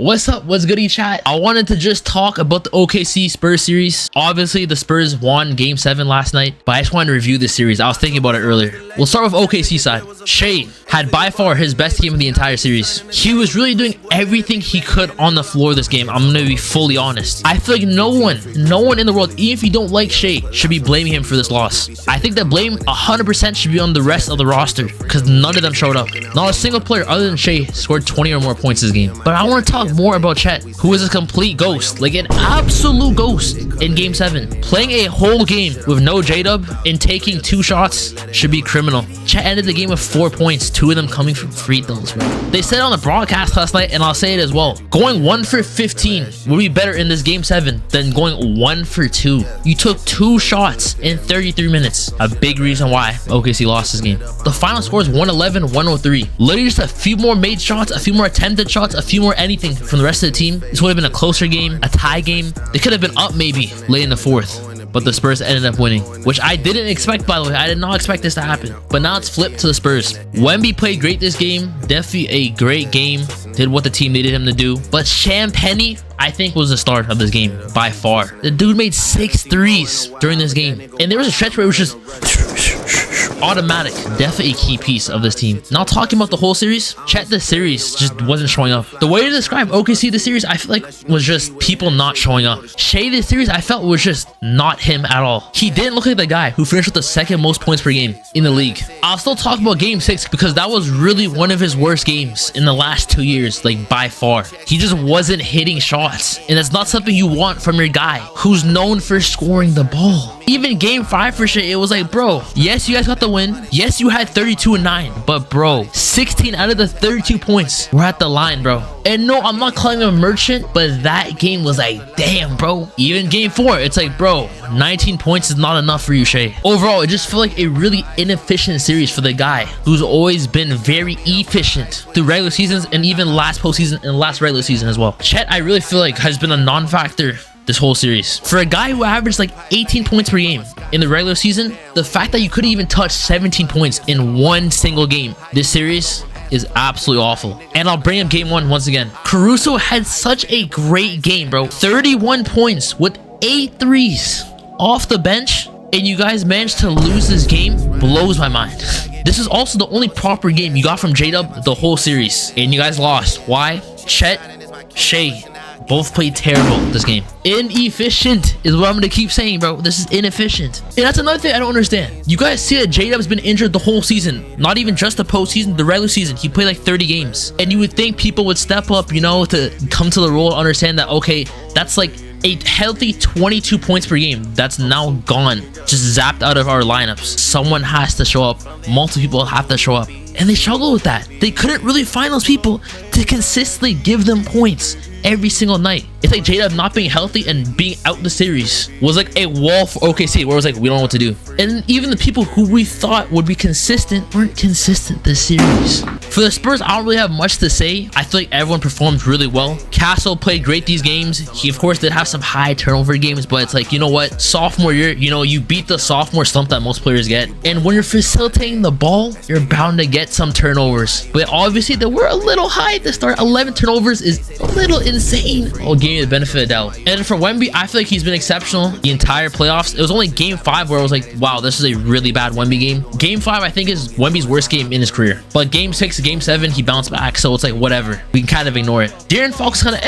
What's up? What's goody, chat? I wanted to just talk about the OKC Spurs series. Obviously, the Spurs won Game 7 last night, but I just wanted to review this series. I was thinking about it earlier. We'll start with OKC side. Shea had by far his best game of the entire series. He was really doing everything he could on the floor this game. I'm gonna be fully honest. I feel like no one in the world, even if you don't like Shea, should be blaming him for this loss. I think that blame 100% should be on the rest of the roster because none of them showed up. Not a single player other than Shea scored 20 or more points this game. But I want to talk more about Chet, who is a complete ghost, like an absolute ghost in Game 7. Playing a whole game with no J-Dub and taking 2 shots should be criminal. Chet ended the game with 4 points, 2 of them coming from free throws, bro. They said on the broadcast last night, and I'll say it as well, going 1 for 15 would be better in this Game 7 than going 1 for 2. You took 2 shots in 33 minutes. A big reason why OKC lost this game. The final score is 111-103. Literally just a few more made shots, a few more attempted shots, a few more anything from the rest of the team. This would have been a closer game, a tie game. They could have been up maybe late in the 4th, but the Spurs ended up winning, which I didn't expect, by the way. I did not expect this to happen, but now it's flipped to the Spurs. Wemby played great this game, definitely a great game, did what the team needed him to do, but Champagnie, I think, was the start of this game by far. The dude made 6 threes during this game, and there was a stretch where it was just automatic. Definitely a key piece of this team. Now talking about the whole series, Chet this series just wasn't showing up. The way to describe OKC this series, I feel like, was just people not showing up. Shea this series, I felt, was just not him at all. He didn't look like the guy who finished with the 2nd most points per game in the league. I'll still talk about Game 6 because that was really one of his worst games in the last 2 years, like by far. He just wasn't hitting shots, and that's not something you want from your guy who's known for scoring the ball. Even Game 5 for Shea, it was like, bro, yes, you guys got the win. Yes, you had 32-9, but bro, 16 out of the 32 points were at the line, bro. And no, I'm not calling him a merchant, but that game was like, damn, bro. Even Game 4, it's like, bro, 19 points is not enough for you, Shea. Overall, it just felt like a really inefficient series for the guy who's always been very efficient through regular seasons and even last postseason and last regular season as well. Chet, I really feel like, has been a non-factor this whole series. For a guy who averaged like 18 points per game in the regular season, the fact that you couldn't even touch 17 points in one single game this series is absolutely awful. And I'll bring up Game 1 once again. Caruso had such a great game, bro. 31 points with 8 threes off the bench, and you guys managed to lose this game. Blows my mind. This is also the only proper game you got from J-Dub the whole series, and you guys lost. Why? Chet, Shea, both played terrible this game. Inefficient is what I'm gonna keep saying, bro. This is inefficient. And that's another thing I don't understand. You guys see that J-Dub's been injured the whole season. Not even just the postseason, the regular season. He played like 30 games. And you would think people would step up, you know, to come to the role, understand that, okay, that's like a healthy 22 points per game that's now gone, just zapped out of our lineups. Someone has to show up. Multiple people have to show up. And they struggle with that. They couldn't really find those people to consistently give them points every single night. It's like J-Dub not being healthy and being out the series was like a wall for OKC, where it was like, we don't know what to do. And even the people who we thought would be consistent weren't consistent this series. For the Spurs, I don't really have much to say. I feel like everyone performed really well. Castle played great these games. He, of course, did have some high turnover games, but it's like, you know what? Sophomore year, you know, you beat the sophomore slump that most players get. And when you're facilitating the ball, you're bound to get some turnovers. But obviously, they were a little high at the start. 11 turnovers is a little insane. I'll give you the benefit of the doubt. And for Wemby, I feel like he's been exceptional the entire playoffs. It was only Game 5 where I was like, wow, this is a really bad Wemby game. Game 5, I think, is Wemby's worst game in his career. But Game 6, Game 7, he bounced back. So it's like, whatever. We can kind of ignore it. De'Aaron Fox kind of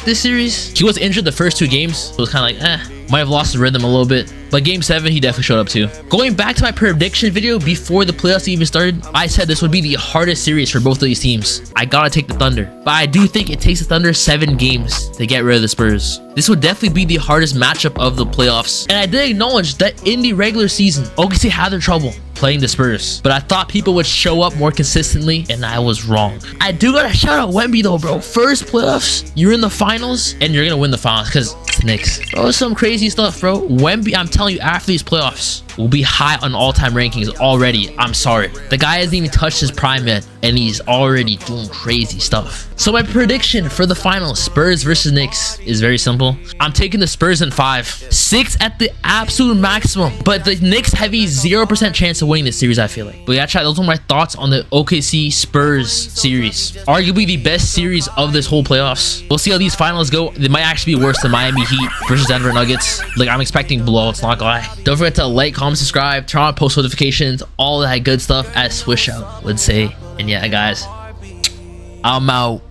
this series. He was injured the first 2 games. So it was kind of like, might have lost his rhythm a little bit. But Game 7, he definitely showed up too. Going back to my prediction video before the playoffs even started, I said this would be the hardest series for both of these teams. I gotta take the Thunder. But I do think it takes the Thunder 7 games to get rid of the Spurs. This would definitely be the hardest matchup of the playoffs. And I did acknowledge that in the regular season, OKC had their trouble playing the Spurs, but I thought people would show up more consistently, and I was wrong. I do gotta shout out Wemby though, bro. First playoffs, you're in the finals, and you're gonna win the finals because it's Knicks. Bro, some crazy stuff, bro. Wemby, I'm telling you, after these playoffs, will be high on all-time rankings already. I'm sorry. The guy hasn't even touched his prime yet, and he's already doing crazy stuff. So my prediction for the finals, Spurs versus Knicks, is very simple. I'm taking the Spurs in 5. 6 at the absolute maximum. But the Knicks have a 0% chance of winning this series, I feel like. But yeah, chat, those are my thoughts on the OKC Spurs series. Arguably the best series of this whole playoffs. We'll see how these finals go. They might actually be worse than Miami Heat versus Denver Nuggets. Like, I'm expecting blowouts, not gonna lie. Don't forget to like, comment, subscribe, turn on post notifications, all that good stuff, as Swish out would say. And yeah, guys, I'm out.